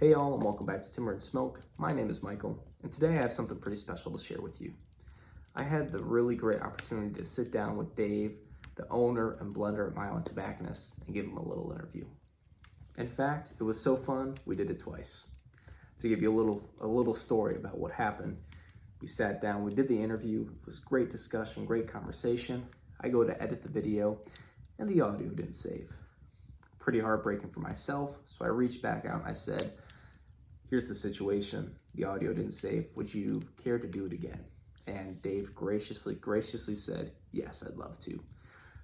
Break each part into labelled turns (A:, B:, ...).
A: Hey all, and welcome back to Timber and Smoke. My name is Michael, and today I have something pretty special to share with you. I had the really great opportunity to sit down with Dave, the owner and blender at Milan Tobacconist, and give him a little interview. In fact, it was so fun, we did it twice. To give you a little story about what happened, we sat down, we did the interview, it was great discussion, great conversation. I go to edit the video, and the audio didn't save. Pretty heartbreaking for myself, so I reached back out and I said, here's the situation, the audio didn't save, would you care to do it again? And Dave graciously said, yes, I'd love to.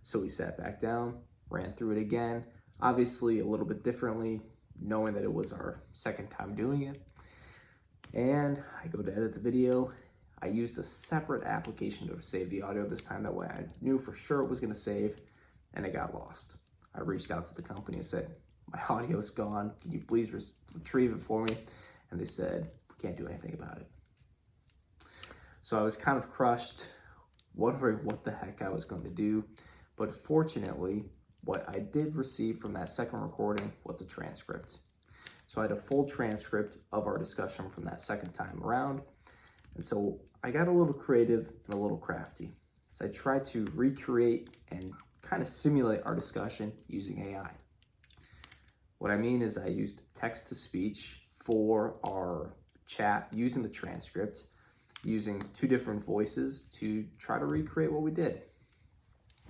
A: So we sat back down, ran through it again, obviously a little bit differently, knowing that it was our second time doing it. And I go to edit the video. I used a separate application to save the audio this time, that way I knew for sure it was gonna save, and it got lost. I reached out to the company and said, my audio's gone, can you please retrieve it for me? And they said, we can't do anything about it. So I was kind of crushed, wondering what the heck I was going to do. But fortunately, what I did receive from that second recording was a transcript. So I had a full transcript of our discussion from that second time around. And so I got a little creative and a little crafty. So I tried to recreate and kind of simulate our discussion using AI. What I mean is I used text-to-speech for our chat using the transcript, using two different voices to try to recreate what we did.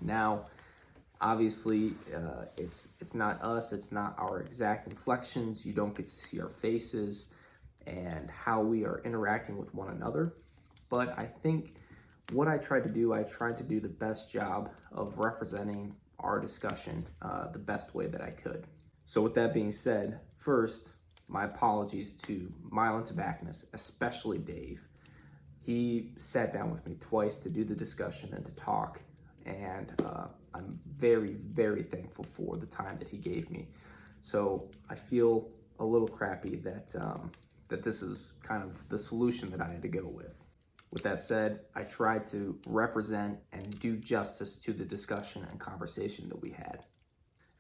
A: Now, obviously, it's not us, it's not our exact inflections, you don't get to see our faces and how we are interacting with one another. But I think what I tried to do the best job of representing our discussion the best way that I could. So with that being said, first, my apologies to Milan Tobacconist, especially Dave. He sat down with me twice to do the discussion and to talk, and I'm very, very thankful for the time that he gave me. So I feel a little crappy that this is kind of the solution that I had to go with. With that said, I tried to represent and do justice to the discussion and conversation that we had.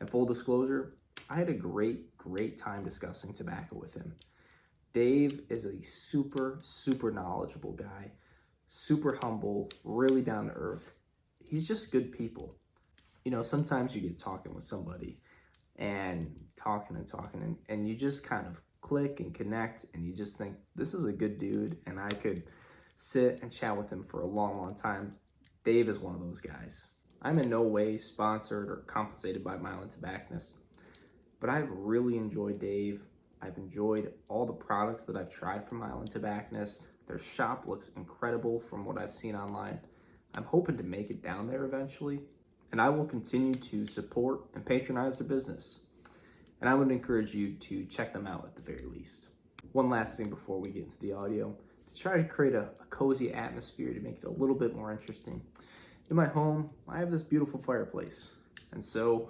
A: And full disclosure, I had a great time discussing tobacco with him. Dave is a super knowledgeable guy, super humble, really down to earth. He's just good people. You know, sometimes you get talking with somebody and talking and you just kind of click and connect and you just think, this is a good dude and I could sit and chat with him for a long time. Dave is one of those guys. I'm in no way sponsored or compensated by Milan Tobacconist, but I've really enjoyed Dave. I've enjoyed all the products that I've tried from Milan Tobacconist. Their shop looks incredible from what I've seen online. I'm hoping to make it down there eventually, and I will continue to support and patronize their business. And I would encourage you to check them out at the very least. One last thing before we get into the audio, to try to create a cozy atmosphere to make it a little bit more interesting. In my home, I have this beautiful fireplace, and so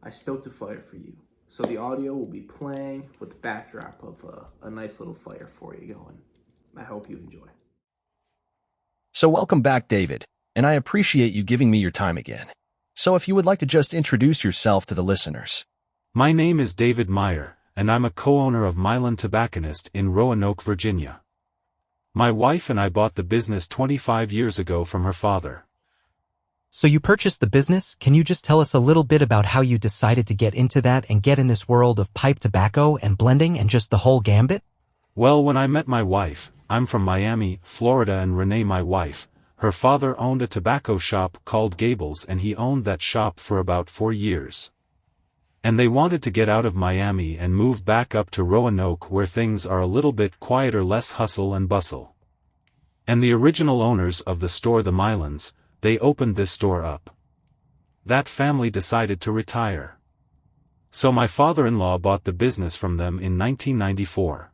A: I stoked a fire for you. So the audio will be playing with the backdrop of a nice little fire for you going. I hope you enjoy.
B: So welcome back, David, and I appreciate you giving me your time again. So if you would like to just introduce yourself to the listeners.
C: My name is David Meyer, and I'm a co-owner of Milan Tobacconist in Roanoke, Virginia. My wife and I bought the business 25 years ago from her father.
D: So you purchased the business? Can you just tell us a little bit about how you decided to get into that and get in this world of pipe tobacco and blending and just the whole gambit?
C: Well, when I met my wife, I'm from Miami, Florida, and Renee, my wife, her father owned a tobacco shop called Gables, and he owned that shop for about 4 years. And they wanted to get out of Miami and move back up to Roanoke, where things are a little bit quieter, less hustle and bustle. And the original owners of the store, the Milans, they opened this store up. That family decided to retire. So my father-in-law bought the business from them in 1994.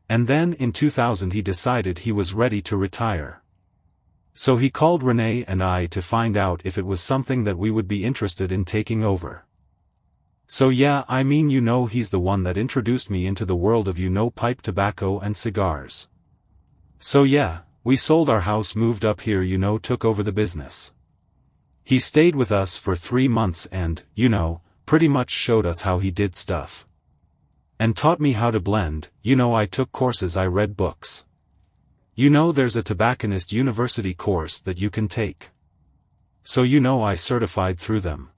C: And then in 2000 he decided he was ready to retire. So he called Renee and I to find out if it was something that we would be interested in taking over. So yeah, I mean, he's the one that introduced me into the world of pipe tobacco and cigars. So yeah, we sold our house, moved up here, took over the business. He stayed with us for 3 months and, pretty much showed us how he did stuff. And taught me how to blend. I took courses, I read books. There's a tobacconist university course that you can take. So I certified through them.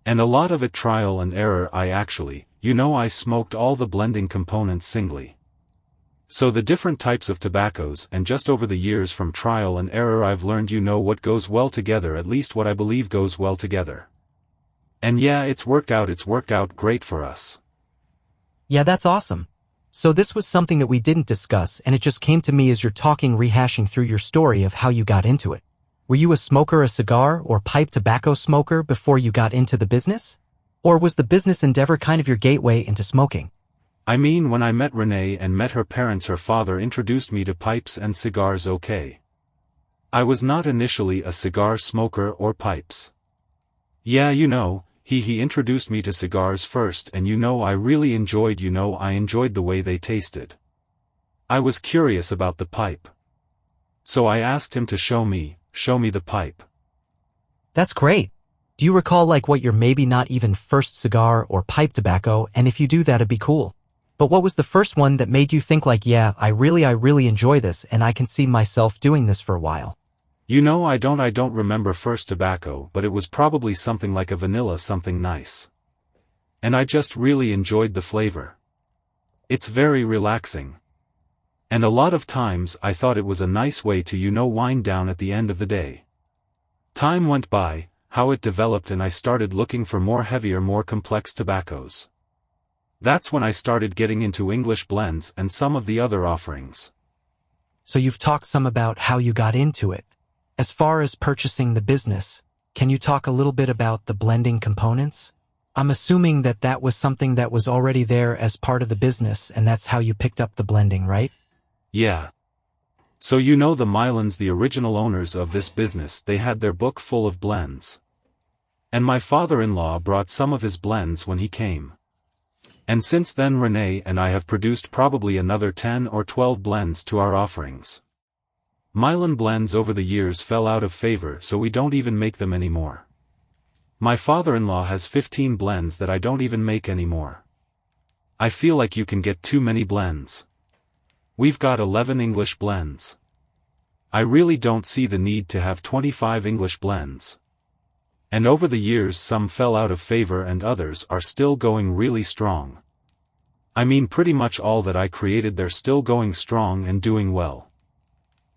C: And a lot of it trial and error. I smoked all the blending components singly. So the different types of tobaccos, and just over the years from trial and error I've learned what goes well together, at least what I believe goes well together. And yeah, it's worked out great for us.
D: Yeah, that's awesome. So this was something that we didn't discuss, and it just came to me as you're talking, rehashing through your story of how you got into it. Were you a smoker, a cigar or pipe tobacco smoker before you got into the business? Or was the business endeavor kind of your gateway into smoking?
C: When I met Renee and met her parents, her father introduced me to pipes and cigars. Okay. I was not initially a cigar smoker or pipes. Yeah, he introduced me to cigars first, and I really enjoyed the way they tasted. I was curious about the pipe. So I asked him to show me the pipe.
D: That's great. Do you recall what your maybe not even first cigar or pipe tobacco, and if you do that'd be cool. But what was the first one that made you think yeah, I really enjoy this and I can see myself doing this for a while?
C: I don't remember first tobacco, but it was probably something like a vanilla, something nice. And I just really enjoyed the flavor. It's very relaxing. And a lot of times I thought it was a nice way to wind down at the end of the day. Time went by, how it developed, and I started looking for more heavier, more complex tobaccos. That's when I started getting into English blends and some of the other offerings.
D: So you've talked some about how you got into it. As far as purchasing the business, can you talk a little bit about the blending components? I'm assuming that was something that was already there as part of the business, and that's how you picked up the blending, right?
C: Yeah. So the Milans, the original owners of this business, they had their book full of blends. And my father-in-law brought some of his blends when he came. And since then Renee and I have produced probably another 10 or 12 blends to our offerings. Milan blends over the years fell out of favor, so we don't even make them anymore. My father-in-law has 15 blends that I don't even make anymore. I feel like you can get too many blends. We've got 11 English blends. I really don't see the need to have 25 English blends. And over the years some fell out of favor and others are still going really strong. Pretty much all that I created, they're still going strong and doing well.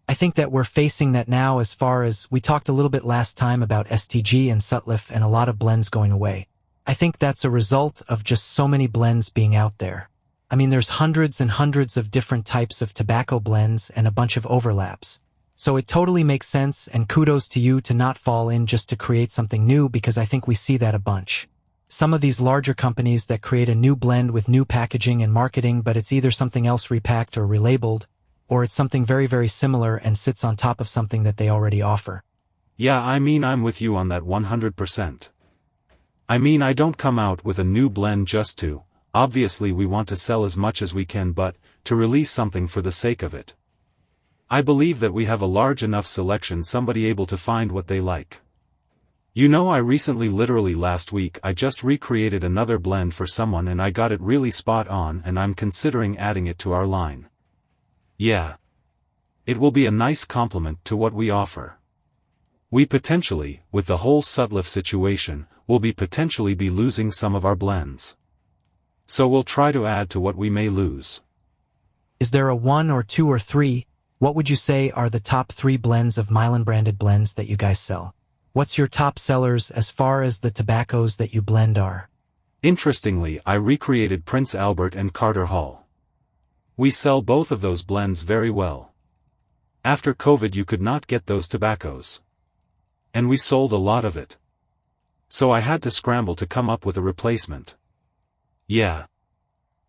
D: I think that we're facing that now, as far as we talked a little bit last time about STG and Sutliff and a lot of blends going away. I think that's a result of just so many blends being out there. There's hundreds and hundreds of different types of tobacco blends and a bunch of overlaps. So it totally makes sense, and kudos to you to not fall in just to create something new, because I think we see that a bunch. Some of these larger companies that create a new blend with new packaging and marketing, but it's either something else repacked or relabeled, or it's something very, very similar and sits on top of something that they already offer.
C: Yeah, I'm with you on that 100%. I don't come out with a new blend just to, obviously we want to sell as much as we can, but to release something for the sake of it. I believe that we have a large enough selection, somebody able to find what they like. I recently, literally last week, I just recreated another blend for someone and I got it really spot on, and I'm considering adding it to our line. Yeah. It will be a nice complement to what we offer. We potentially, with the whole Sutliff situation, will potentially be losing some of our blends. So we'll try to add to what we may lose.
D: Is there a 1 or 2 or 3? What would you say are the top 3 blends of Milan branded blends that you guys sell? What's your top sellers as far as the tobaccos that you blend are?
C: Interestingly, I recreated Prince Albert and Carter Hall. We sell both of those blends very well. After COVID you could not get those tobaccos. And we sold a lot of it. So I had to scramble to come up with a replacement. Yeah.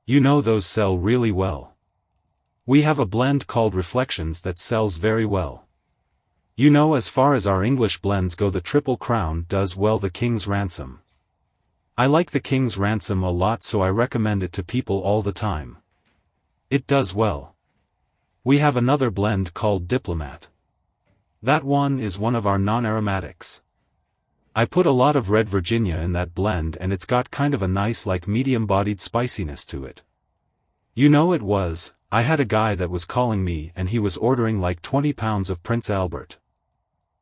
C: Those sell really well. We have a blend called Reflections that sells very well. As far as our English blends go, the Triple Crown does well, the King's Ransom. I like the King's Ransom a lot, so I recommend it to people all the time. It does well. We have another blend called Diplomat. That one is one of our non-aromatics. I put a lot of red Virginia in that blend and it's got kind of a nice like medium-bodied spiciness to it. You know I had a guy that was calling me and he was ordering like 20 pounds of Prince Albert.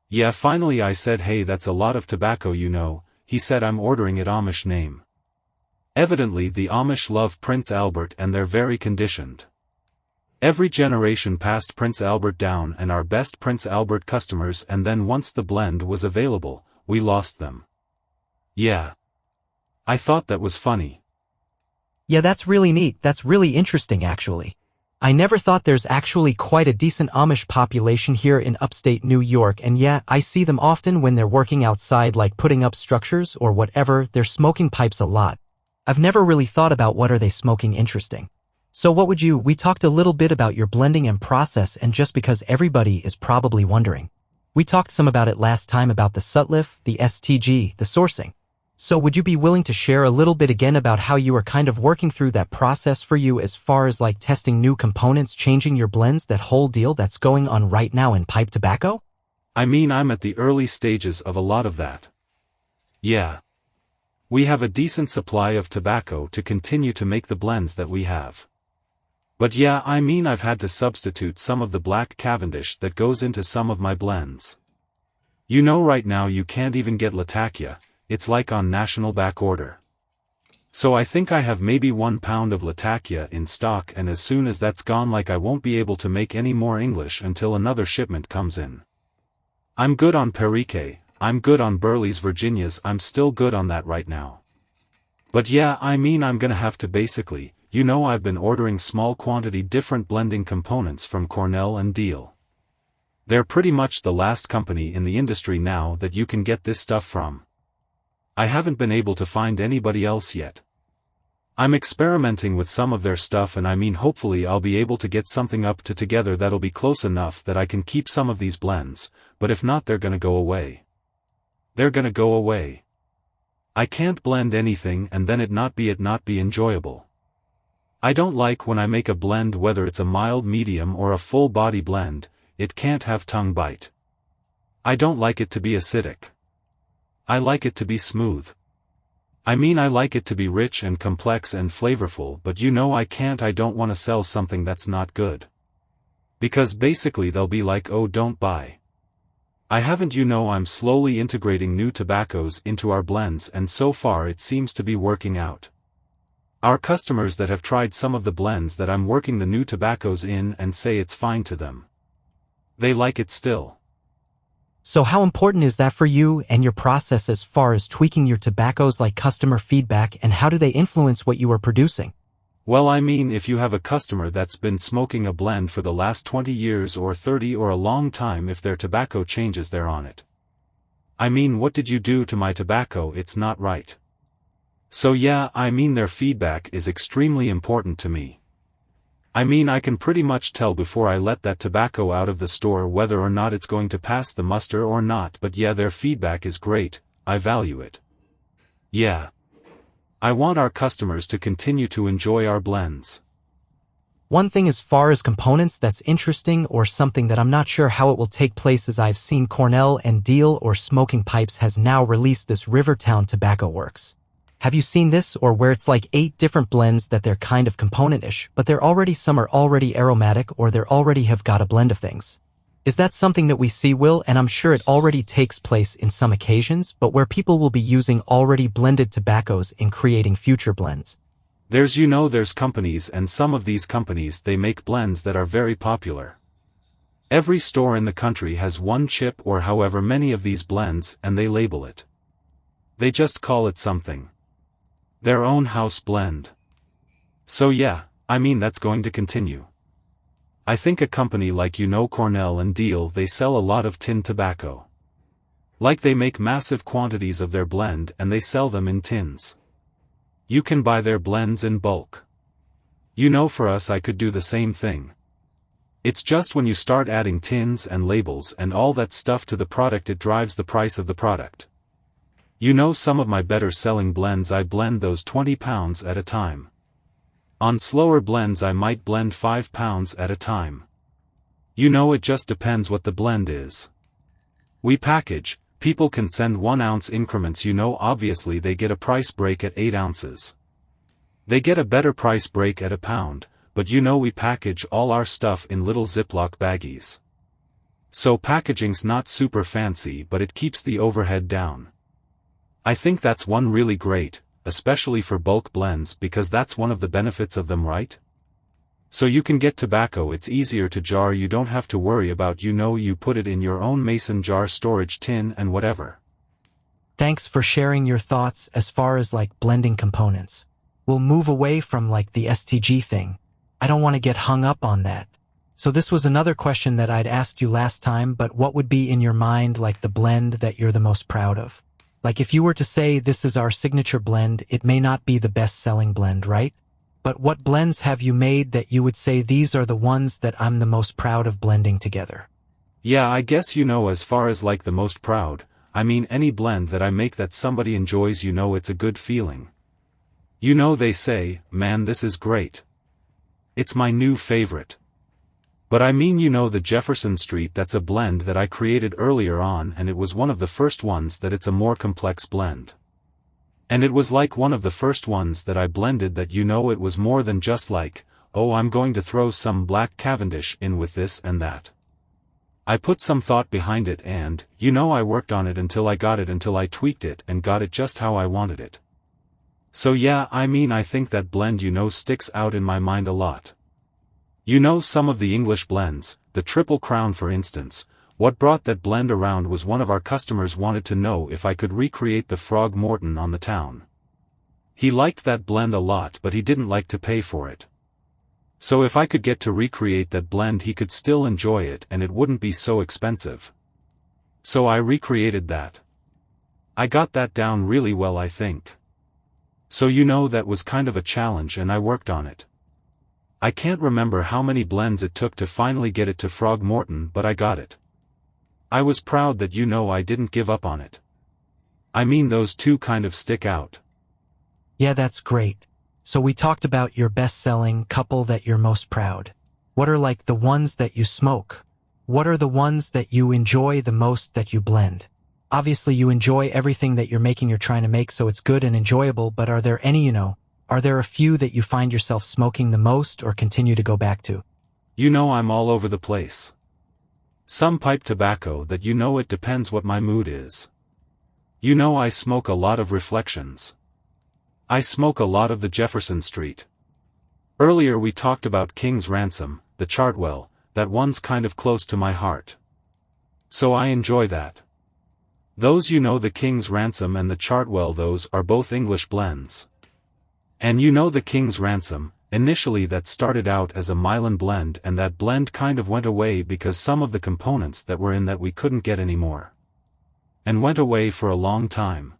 C: Yeah, finally I said, hey, that's a lot of tobacco, you know. He said, I'm ordering it Amish name. Evidently the Amish love Prince Albert and they're very conditioned. Every generation passed Prince Albert down and our best Prince Albert customers, and then once the blend was available, we lost them. Yeah. I thought that was funny.
D: Yeah, that's really neat. That's really interesting, actually. I never thought there's actually quite a decent Amish population here in upstate New York, and yeah, I see them often when they're working outside, like putting up structures or whatever. They're smoking pipes a lot. I've never really thought about what are they smoking interesting. So we talked a little bit about your blending and process, and just because everybody is probably wondering. We talked some about it last time about the Sutliff, the STG, the sourcing. So would you be willing to share a little bit again about how you are kind of working through that process for you as far as like testing new components, changing your blends, that whole deal that's going on right now in pipe tobacco?
C: I mean, I'm at the early stages of a lot of that. Yeah. We have a decent supply of tobacco to continue to make the blends that we have. But yeah, I mean, I've had to substitute some of the black Cavendish that goes into some of my blends. You know, right now you can't even get Latakia. It's like on national back order. So I think I have maybe 1 pound of Latakia in stock, and as soon as that's gone, like, I won't be able to make any more English until another shipment comes in. I'm good on Perique, I'm good on Burley's Virginias, I'm still good on that right now. But yeah, I mean, I'm gonna have to basically, you know, I've been ordering small quantity different blending components from Cornell and Deal. They're pretty much the last company in the industry now that you can get this stuff from. I haven't been able to find anybody else yet. I'm experimenting with some of their stuff, and I mean, hopefully I'll be able to get something up to together that'll be close enough that I can keep some of these blends, but if not, they're gonna go away. They're gonna go away. I can't blend anything and then it not be enjoyable. I don't like when I make a blend, whether it's a mild, medium or a full body blend, it can't have tongue bite. I don't like it to be acidic. I like it to be smooth. I mean, I like it to be rich and complex and flavorful, but you know, I don't want to sell something that's not good. Because basically they'll be like, oh, don't buy. I haven't, you know, I'm slowly integrating new tobaccos into our blends, and so far it seems to be working out. Our customers that have tried some of the blends that I'm working the new tobaccos in and say it's fine to them. They like it still.
D: So how important is that for you and your process as far as tweaking your tobaccos, like customer feedback, and how do they influence what you are producing?
C: Well, I mean, if you have a customer that's been smoking a blend for the last 20 years or 30 or a long time, if their tobacco changes, they're on it. I mean, what did you do to my tobacco? It's not right. So yeah, I mean, their feedback is extremely important to me. I mean, I can pretty much tell before I let that tobacco out of the store whether or not it's going to pass the muster or not, but yeah, their feedback is great, I value it. Yeah. I want our customers to continue to enjoy our blends.
D: One thing as far as components that's interesting, or something that I'm not sure how it will take place, is I've seen Cornell and Deal or Smoking Pipes has now released this Rivertown Tobacco Works. Have you seen this, or where it's like 8 different blends that they're kind of component-ish, but some are already aromatic, or they already have got a blend of things? Is that something that we see, Will? And I'm sure it already takes place in some occasions, but where people will be using already blended tobaccos in creating future blends.
C: There's companies, and some of these companies, they make blends that are very popular. Every store in the country has one chip or however many of these blends, and they label it. They just call it something. Their own house blend. So yeah, I mean, that's going to continue. I think a company like Cornell and Deal, they sell a lot of tin tobacco. Like, they make massive quantities of their blend and they sell them in tins. You can buy their blends in bulk. For us, I could do the same thing. It's just when you start adding tins and labels and all that stuff to the product, it drives the price of the product. Some of my better selling blends, I blend those 20 pounds at a time. On slower blends I might blend 5 pounds at a time. It just depends what the blend is. We package, People can send 1-ounce increments, obviously they get a price break at 8 ounces. They get a better price break at a pound, but we package all our stuff in little Ziploc baggies. So packaging's not super fancy, but it keeps the overhead down. I think that's one really great, especially for bulk blends, because that's one of the benefits of them, right? So you can get tobacco, it's easier to jar, you don't have to worry about you put it in your own mason jar, storage tin and whatever.
D: Thanks for sharing your thoughts as far as blending components. We'll move away from the STG thing. I don't want to get hung up on that. So this was another question that I'd asked you last time, but what would be in your mind the blend that you're the most proud of? If you were to say this is our signature blend, it may not be the best-selling blend, right? But what blends have you made that you would say these are the ones that I'm the most proud of blending together?
C: Yeah, I guess as far as the most proud, I mean any blend that I make that somebody enjoys, it's a good feeling. They say, man, this is great. It's my new favorite. But I mean the Jefferson Street, that's a blend that I created earlier on, and it was one of the first ones that it's a more complex blend. And it was one of the first ones that I blended that it was more than just oh, I'm going to throw some black Cavendish in with this and that. I put some thought behind it and, I worked on it until I tweaked it and got it just how I wanted it. So yeah, I think that blend sticks out in my mind a lot. Some of the English blends, the Triple Crown for instance, what brought that blend around was one of our customers wanted to know if I could recreate the Frog Morton on the town. He liked that blend a lot, but he didn't like to pay for it. So if I could get to recreate that blend, he could still enjoy it and it wouldn't be so expensive. So I recreated that. I got that down really well, I think. So that was kind of a challenge and I worked on it. I can't remember how many blends it took to finally get it to Frog Morton, but I got it. I was proud that I didn't give up on it. Those two kind of stick out.
D: Yeah, that's great. So we talked about your best-selling couple that you're most proud. What are the ones that you smoke? What are the ones that you enjoy the most that you blend? Obviously you enjoy everything that you're trying to make, so it's good and enjoyable, but are there any, are there a few that you find yourself smoking the most or continue to go back to?
C: I'm all over the place. Some pipe tobacco that it depends what my mood is. I smoke a lot of Reflections. I smoke a lot of the Jefferson Street. Earlier we talked about King's Ransom, the Chartwell, that one's kind of close to my heart. So I enjoy that. Those the King's Ransom and the Chartwell, those are both English blends. And the King's Ransom, initially that started out as a Milan blend, and that blend kind of went away because some of the components that were in that we couldn't get anymore. And went away for a long time.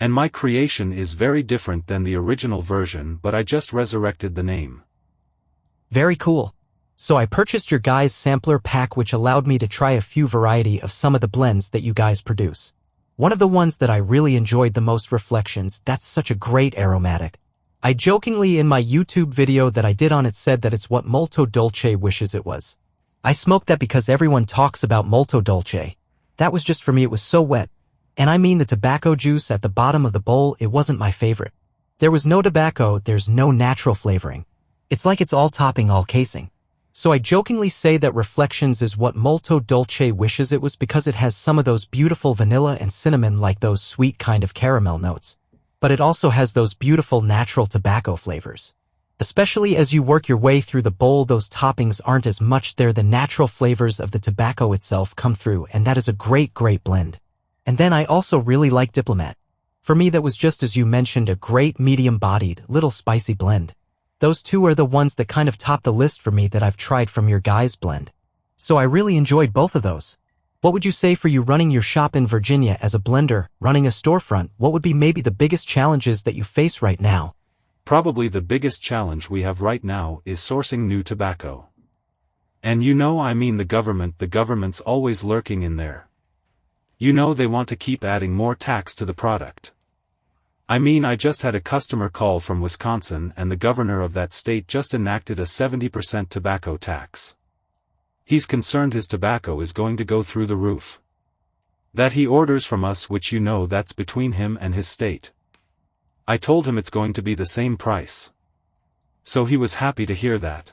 C: And my creation is very different than the original version, but I just resurrected the name.
D: Very cool. So I purchased your guys' sampler pack, which allowed me to try a few variety of some of the blends that you guys produce. One of the ones that I really enjoyed the most, Reflections, that's such a great aromatic. I jokingly in my YouTube video that I did on it said that it's what Molto Dolce wishes it was. I smoked that because everyone talks about Molto Dolce. That was just for me, it was so wet. And the tobacco juice at the bottom of the bowl, it wasn't my favorite. There was no tobacco, there's no natural flavoring. It's it's all topping, all casing. So I jokingly say that Reflections is what Molto Dolce wishes it was because it has some of those beautiful vanilla and cinnamon, those sweet kind of caramel notes. But it also has those beautiful natural tobacco flavors. Especially as you work your way through the bowl, those toppings aren't as much there, the natural flavors of the tobacco itself come through, and that is a great blend. And then I also really like Diplomat. For me that was just as you mentioned, a great medium-bodied, little spicy blend. Those two are the ones that kind of top the list for me that I've tried from your guys' blend. So I really enjoyed both of those. What would you say for you running your shop in Virginia as a blender, running a storefront? What would be maybe the biggest challenges that you face right now?
C: Probably the biggest challenge we have right now is sourcing new tobacco. And the government's always lurking in there. They want to keep adding more tax to the product. I just had a customer call from Wisconsin, and the governor of that state just enacted a 70% tobacco tax. He's concerned his tobacco is going to go through the roof. That he orders from us, which you know that's between him and his state. I told him it's going to be the same price. So he was happy to hear that.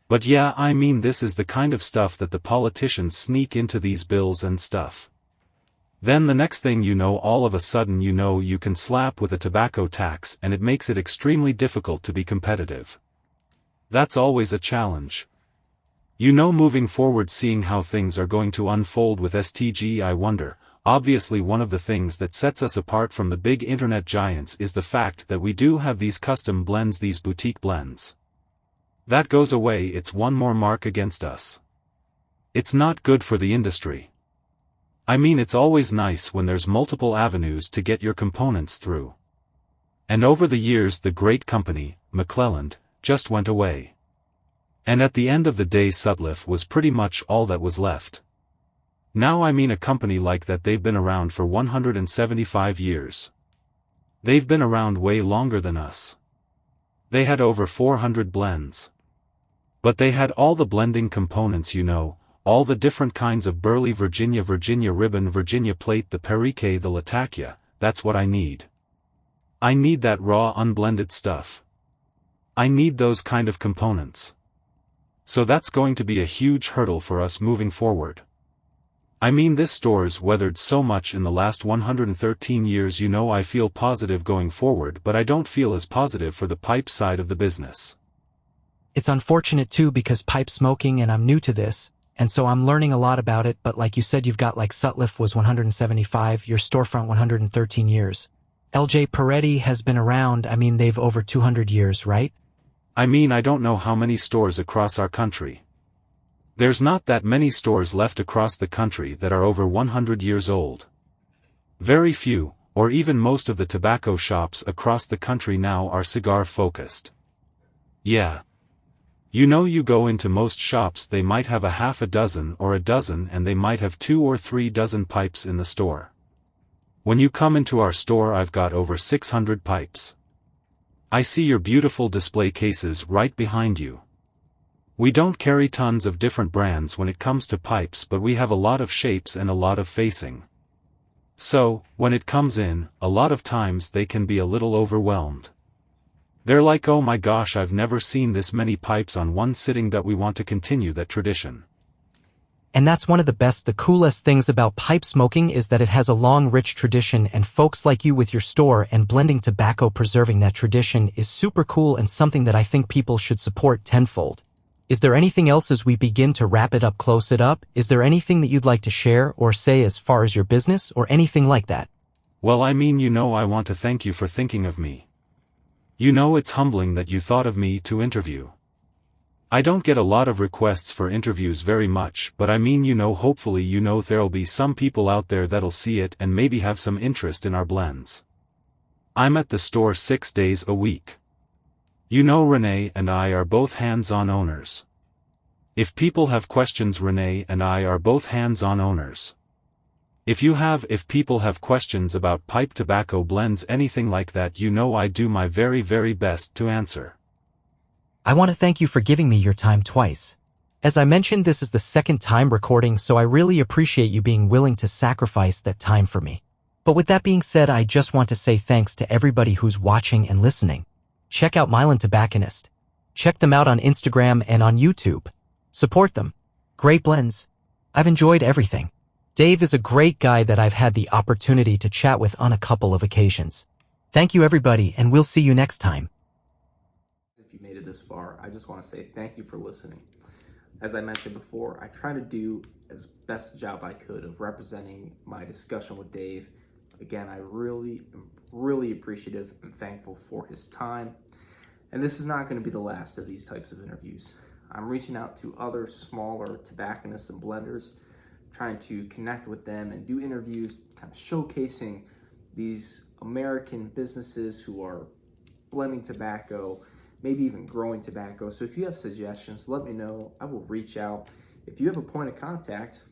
C: But yeah, I mean, this is the kind of stuff that the politicians sneak into these bills and stuff. Then the next thing you know, all of a sudden you can slap with a tobacco tax, and it makes it extremely difficult to be competitive. That's always a challenge. Moving forward, seeing how things are going to unfold with STG, I wonder. Obviously, one of the things that sets us apart from the big internet giants is the fact that we do have these custom blends, these boutique blends. That goes away, it's one more mark against us. It's not good for the industry. I mean, it's always nice when there's multiple avenues to get your components through. And over the years, the great company, McClelland, just went away. And at the end of the day, Sutliff was pretty much all that was left. Now, I mean, a company like that, they've been around for 175 years. They've been around way longer than us. They had over 400 blends. But they had all the blending components, all the different kinds of burley, Virginia ribbon, Virginia plate, the Perique, the Latakia. That's what I need. I need that raw, unblended stuff. I need those kind of components. So that's going to be a huge hurdle for us moving forward. I mean, this store's weathered so much in the last 113 years, I feel positive going forward, but I don't feel as positive for the pipe side of the business.
D: It's unfortunate too, because pipe smoking, and I'm new to this, and so I'm learning a lot about it, but like you said, you've got like Sutliff was 175, your storefront 113 years. LJ Peretti has been around, I mean, they've over 200 years, right?
C: I mean, I don't know how many stores across our country. There's not that many stores left across the country that are over 100 years old. Very few, or even most of the tobacco shops across the country now are cigar-focused. Yeah. You go into most shops, they might have a half a dozen or a dozen, and they might have 2 or 3 dozen pipes in the store. When you come into our store, I've got over 600 pipes. I see your beautiful display cases right behind you. We don't carry tons of different brands when it comes to pipes, but we have a lot of shapes and a lot of facing. So, when it comes in, a lot of times they can be a little overwhelmed. They're like, oh my gosh, I've never seen this many pipes on one sitting. That we want to continue that tradition.
D: And that's one of the coolest things about pipe smoking, is that it has a long, rich tradition, and folks like you with your store and blending tobacco preserving that tradition is super cool, and something that I think people should support tenfold. Is there anything else as we begin to wrap it up, close it up? Is there anything that you'd like to share or say as far as your business or anything like that?
C: Well, I mean, I want to thank you for thinking of me. It's humbling that you thought of me to interview. I don't get a lot of requests for interviews very much, but I mean, hopefully there'll be some people out there that'll see it and maybe have some interest in our blends. I'm at the store 6 days a week. Renee and I are both hands-on owners. If people have questions, Renee and I are both hands-on owners. If people have questions about pipe tobacco blends, anything like that, I do my very, very best to answer.
D: I want to thank you for giving me your time twice. As I mentioned, this is the second time recording, so I really appreciate you being willing to sacrifice that time for me. But with that being said, I just want to say thanks to everybody who's watching and listening. Check out Milan Tobacconist. Check them out on Instagram and on YouTube. Support them. Great blends. I've enjoyed everything. Dave is a great guy that I've had the opportunity to chat with on a couple of occasions. Thank you, everybody, and we'll see you next time.
A: If you made it this far, I just want to say thank you for listening. As I mentioned before, I try to do as best a job I could of representing my discussion with Dave. Again, I am really appreciative and thankful for his time. And this is not going to be the last of these types of interviews. I'm reaching out to other smaller tobacconists and blenders, trying to connect with them and do interviews, kind of showcasing these American businesses who are blending tobacco, maybe even growing tobacco. So if you have suggestions, let me know. I will reach out. If you have a point of contact,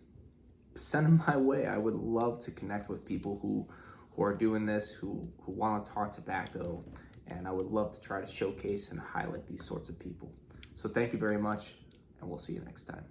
A: send them my way. I would love to connect with people who are doing this, who want to talk tobacco, and I would love to try to showcase and highlight these sorts of people. So thank you very much, and we'll see you next time.